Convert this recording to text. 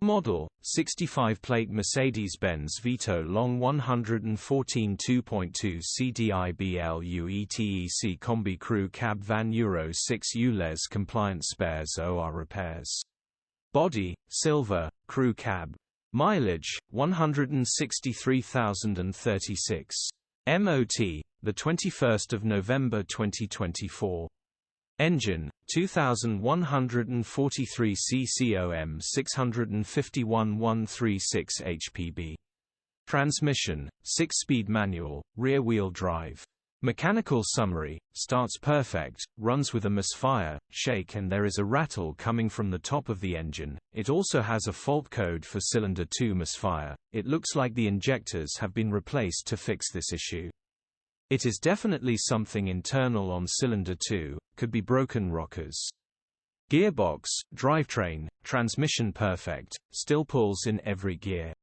model, 65-plate Mercedes-Benz Vito long 114 2.2CDI BluTec Kombi Crew Cab Van Euro 6 ULEZ compliant spares OR repairs. Body, silver, crew cab. Mileage, 163,036. MOT, 21 November 2024. Engine, 2143 CCOM 651 136 hpb. Transmission, 6-speed manual, rear-wheel drive. Mechanical summary: starts perfect, runs with a misfire, shake and there is a rattle coming from the top of the engine. It also has a fault code for cylinder 2 misfire. It looks like the injectors have been replaced to fix this issue. It is definitely something internal on cylinder 2, could be broken rockers. Gearbox, drivetrain, transmission perfect, still pulls in every gear.